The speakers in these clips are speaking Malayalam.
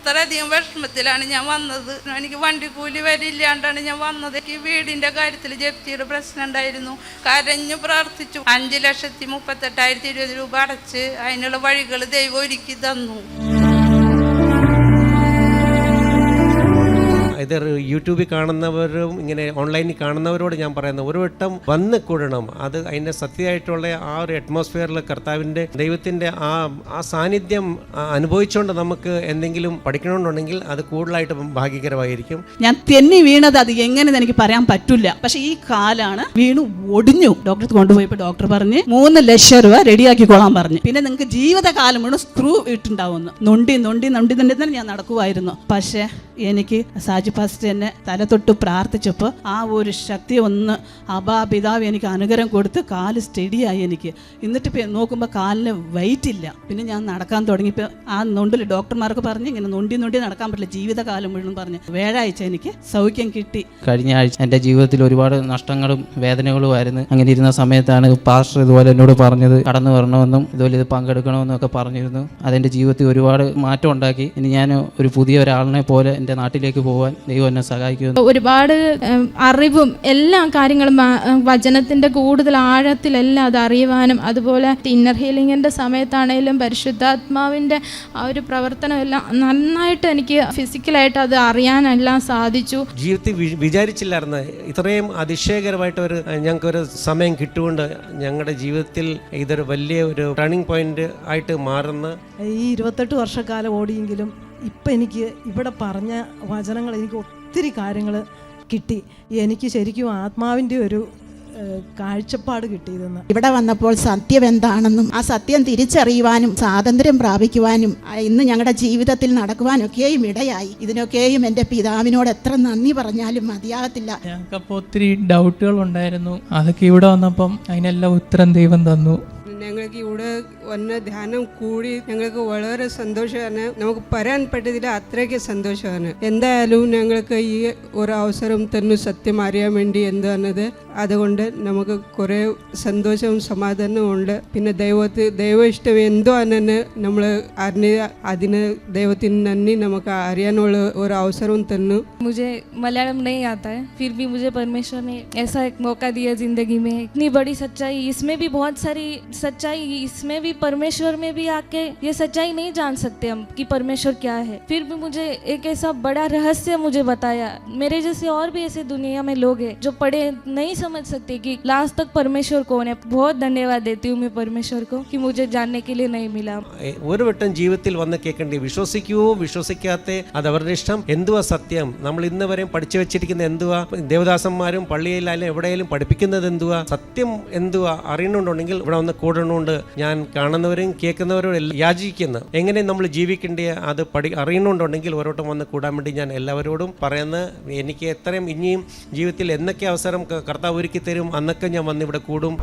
അത്രയധികം വിഷമത്തിലാണ് ഞാൻ വന്നത്. എനിക്ക് വണ്ടിക്കൂലി വരില്ലാണ്ടാണ് ഞാൻ വന്നത്. എനിക്ക് വീടിന്റെ കാര്യത്തിൽ ജപ്തിയുടെ പ്രശ്നം ഉണ്ടായിരുന്നു. കരഞ്ഞു പ്രാർത്ഥിച്ചു. 5,38,020 രൂപ അടച്ച് അതിനുള്ള വഴികൾ ദൈവം ഒരുക്കി തന്നു. ഇത് യൂട്യൂബിൽ കാണുന്നവരും ഇങ്ങനെ ഓൺലൈനിൽ കാണുന്നവരോട് ഞാൻ പറയുന്നത്, ഒരു വട്ടം വന്ന് കൂടണം. അത് അതിൻ്റെ സത്യമായിട്ടുള്ള ആ ഒരു അറ്റ്മോസ്ഫിയറിൽ കർത്താവിൻ്റെ ദൈവത്തിൻ്റെ ആ സാന്നിധ്യം അനുഭവിച്ചുകൊണ്ട് നമുക്ക് എന്തെങ്കിലും പഠിക്കണമെന്നുണ്ടെങ്കിൽ അത് കൂടുതലായിട്ട് ഭാഗ്യകരമായിരിക്കും. ഞാൻ തെന്നി വീണത് അത് എങ്ങനെയെന്ന് എനിക്ക് പറയാൻ പറ്റില്ല. പക്ഷെ ഈ കാലാണ് വീണു ഒടിഞ്ഞു. ഡോക്ടർ കൊണ്ടുപോയപ്പോൾ ഡോക്ടർ പറഞ്ഞ് 3 ലക്ഷം രൂപ റെഡിയാക്കിക്കോളാൻ പറഞ്ഞു. പിന്നെ നിങ്ങൾക്ക് ജീവിതകാലം മുഴുവൻ സ്ക്രൂ ഇട്ടുണ്ടാവുന്നു. നൊണ്ടി തന്നെ ഞാൻ നടക്കുമായിരുന്നു. പക്ഷെ എനിക്ക് സാജി ഫസ്റ്റ് എന്നെ തലതൊട്ട് പ്രാർത്ഥിച്ചപ്പോൾ ആ ഒരു ശക്തി ഒന്ന് പിതാവ് എനിക്ക് അനുഗ്രഹം കൊടുത്ത് കാല് സ്റ്റഡിയായി എനിക്ക്. എന്നിട്ട് നോക്കുമ്പോൾ കാലിന് വെയിറ്റ് ഇല്ല. പിന്നെ ഞാൻ നടക്കാൻ തുടങ്ങിയപ്പോൾ ആ നൊണ്ടിൽ ഡോക്ടർമാർക്ക് പറഞ്ഞ് ഇങ്ങനെ നൊണ്ടി നടക്കാൻ പറ്റില്ല ജീവിതകാലം മുഴുവൻ പറഞ്ഞ്. വ്യാഴാഴ്ച എനിക്ക് സൗഖ്യം കിട്ടി. കഴിഞ്ഞ ആഴ്ച എൻ്റെ ജീവിതത്തിൽ ഒരുപാട് നഷ്ടങ്ങളും വേദനകളുമായിരുന്നു. അങ്ങനെ ഇരുന്ന സമയത്താണ് പാസ്റ്റർ ഇതുപോലെ എന്നോട് പറഞ്ഞത് കടന്നു വരണമെന്നും ഇതുപോലെ ഇത് പങ്കെടുക്കണമെന്നും ഒക്കെ പറഞ്ഞിരുന്നു. അതെൻ്റെ ജീവിതത്തിൽ ഒരുപാട് മാറ്റം ഉണ്ടാക്കി. ഇനി ഞാൻ ഒരു പുതിയ ഒരാളിനെ പോലെ എൻ്റെ നാട്ടിലേക്ക് പോകാൻ ദൈവം എന്നെ സഹായിക്കുന്നു. ഒരുപാട് അറിവും എല്ലാ കാര്യങ്ങളും വചനത്തിന്റെ കൂടുതൽ ആഴത്തിലെല്ലാം അത് അറിയുവാനും, അതുപോലെ ഇന്നർ ഹീലിംഗിന്റെ സമയത്താണേലും പരിശുദ്ധാത്മാവിന്റെ ആ ഒരു പ്രവർത്തനം എല്ലാം നന്നായിട്ട് എനിക്ക് ഫിസിക്കലായിട്ട് അത് അറിയാനെല്ലാം സാധിച്ചു. ജീവിതത്തിൽ വിചാരിച്ചില്ലായിരുന്നു ഇത്രയും അതിശയകരമായിട്ട് ഞങ്ങൾക്കൊരു സമയം കിട്ടുകൊണ്ട് ഞങ്ങളുടെ ജീവിതത്തിൽ ഇതൊരു വലിയ ഒരു ടേണിംഗ് പോയിന്റ് ആയിട്ട് മാറുന്ന ഈ 28 വർഷക്കാലം ഓടിയെങ്കിലും ഇപ്പം എനിക്ക് ഇവിടെ പറഞ്ഞ വചനങ്ങൾ എനിക്ക് ഒത്തിരി കാര്യങ്ങൾ കിട്ടി. എനിക്ക് ശരിക്കും ആത്മാവിൻ്റെ ഒരു കാഴ്ചപ്പാട് കിട്ടിയതെന്ന്. ഇവിടെ വന്നപ്പോൾ സത്യം എന്താണെന്നും ആ സത്യം തിരിച്ചറിയുവാനും സ്വാതന്ത്ര്യം പ്രാപിക്കുവാനും ഇന്ന് ഞങ്ങളുടെ ജീവിതത്തിൽ നടക്കുവാനൊക്കെയും ഇടയായി. ഇതിനൊക്കെയും എൻ്റെ പിതാവിനോട് എത്ര നന്ദി പറഞ്ഞാലും മതിയാകത്തില്ല. ഞങ്ങൾക്കപ്പോൾ ഒത്തിരി ഡൗട്ടുകൾ ഉണ്ടായിരുന്നു. അതൊക്കെ ഇവിടെ വന്നപ്പം അതിനെല്ലാം ഉത്തരം ദൈവം തന്നു. ഞങ്ങൾക്ക് ഇവിടെ വന്ന ധ്യാനം കൂടി ഞങ്ങൾക്ക് വളരെ സന്തോഷമാണ്. നമുക്ക് പറയാൻ പറ്റത്തില്ല, അത്രയ്ക്ക് സന്തോഷമാണ്. എന്തായാലും ഞങ്ങൾക്ക് ഈ ഒരു അവസരം തന്നു സത്യം അറിയാൻ വേണ്ടി എന്താണത്. അതുകൊണ്ട് നമുക്ക് കുറേ സന്തോഷവും സമാധാനവും ഉണ്ട്. പിന്നെ ദൈവ ഇഷ്ടം എന്തോ ആണെന്ന് നമ്മൾ അറിഞ്ഞ അതിന് ദൈവത്തിന് നന്ദി നമുക്ക് അറിയാനുള്ള ഒരു അവസരവും തന്നു. मुझे मलयालम नहीं आता है, फिर भी मुझे परमेश्वर ने ऐसा एक मौका दिया जिंदगी में. इतनी बड़ी सच्चाई, इसमें भी बहुत सारी सच्चाई, इसमें भी परमेश्वर में भी आके ये सच्चाई नहीं जान सकते हम कि परमेश्वर क्या है. फिर भी मुझे एक ऐसा बड़ा रहस्य मुझे बताया. मेरे जैसे और भी ऐसे दुनिया में लोग हैं जो पढ़े नहीं समझ सकते कि लास्ट तक परमेश्वर कौन है. बहुत धन्यवाद देती हूँ मैं परमेश्वर को कि मुझे जानने के लिए नहीं मिला. ഒരു വട്ടം ജീവിതത്തിൽ വന്ന് കേൾക്കേണ്ടി, വിശ്വസിക്കുവോ വിശ്വസിക്കാത്ത അത് അവരുടെ ഇഷ്ടം. എന്തുവാ സത്യം? നമ്മൾ ഇന്ന് വരെയും പഠിച്ചു വെച്ചിരിക്കുന്ന എന്തുവാ? ദേവദാസന്മാരും പള്ളിയിലായാലും എവിടെയാലും പഠിപ്പിക്കുന്നത് എന്തുവാ? സത്യം എന്തുവാ അറിയണമെന്നുണ്ടെങ്കിൽ ഇവിടെ വന്ന് കൂടണമുണ്ട്. ഞാൻ കാണുന്നവരും കേൾക്കുന്നവരും എല്ലാം യാചിക്കുന്നു എങ്ങനെ നമ്മൾ ജീവിക്കേണ്ടേ അത് അറിയണമെന്നുണ്ടെങ്കിൽ ഓരോട്ടം വന്ന് കൂടാൻ വേണ്ടി ഞാൻ എല്ലാവരോടും പറയുന്നത്. എനിക്ക് എത്രയും ഇനിയും ജീവിതത്തിൽ എന്നൊക്കെ അവസരം കർത്താവ് ഒരുക്കി തരും അന്നൊക്കെ ഞാൻ വന്ന് ഇവിടെ കൂടും.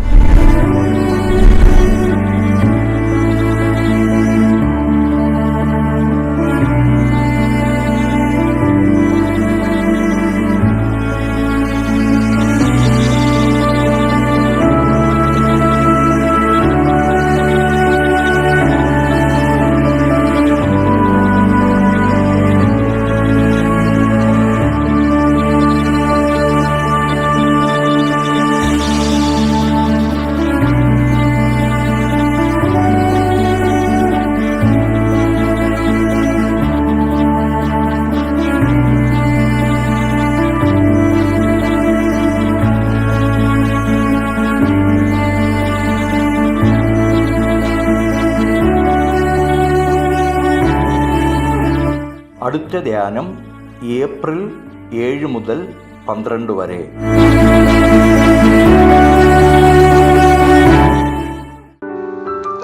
അടുത്ത ധ്യാനം ഏപ്രിൽ 7 മുതൽ 12 വരെ.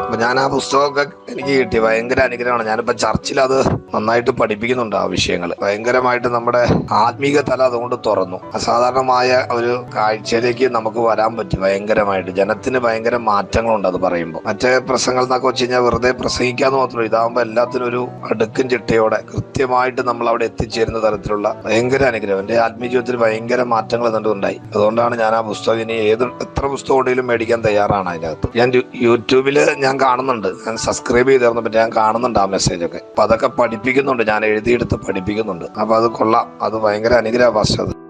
അപ്പൊ ഞാൻ ആ പുസ്തകമൊക്കെ എനിക്ക് കിട്ടി. ഭയങ്കര അനുഗ്രഹമാണ്. ഞാനിപ്പോ ചർച്ചിൽ അത് നന്നായിട്ട് പഠിപ്പിക്കുന്നുണ്ട്. ആ വിഷയങ്ങൾ ഭയങ്കരമായിട്ട് നമ്മുടെ ആത്മീക തല അതുകൊണ്ട് തുറന്നു. അസാധാരണമായ ഒരു കാഴ്ചയിലേക്ക് നമുക്ക് വരാൻ പറ്റി. ഭയങ്കരമായിട്ട് ജനത്തിന് ഭയങ്കര മാറ്റങ്ങളുണ്ട് അത് പറയുമ്പോൾ. മറ്റേ പ്രസംഗങ്ങൾ എന്നൊക്കെ വെച്ച് കഴിഞ്ഞാൽ വെറുതെ പ്രസംഗിക്കാന്ന് മാത്രമല്ല, ഇതാകുമ്പോൾ എല്ലാത്തിനും ഒരു അടുക്കും ചിട്ടയോടെ കൃത്യമായിട്ട് നമ്മൾ അവിടെ എത്തിച്ചേരുന്ന തരത്തിലുള്ള ഭയങ്കര അനുഗ്രഹം. എന്റെ ആത്മീയ ജീവിതത്തിൽ ഭയങ്കര മാറ്റങ്ങൾ ഉണ്ടായി. അതുകൊണ്ടാണ് ഞാൻ ആ പുസ്തകം ഇനി എത്ര പുസ്തകം ഉണ്ടെങ്കിലും മേടിക്കാൻ തയ്യാറാണ്. അതിനകത്ത് ഞാൻ യൂട്യൂബിൽ ഞാൻ കാണുന്നുണ്ട്, ഞാൻ സബ്സ്ക്രൈബ് ചെയ്തിരുന്ന പറ്റി ഞാൻ കാണുന്നുണ്ട് ആ മെസ്സേജൊക്കെ. അപ്പൊ അതൊക്കെ പഠിപ്പിക്കുന്നുണ്ട്, ഞാൻ എഴുതിയെടുത്ത് പഠിപ്പിക്കുന്നുണ്ട്. അപ്പൊ അത് കൊള്ളാം, അത് ഭയങ്കര അനുഗ്രഹ പാസ്റ്റർ. അത്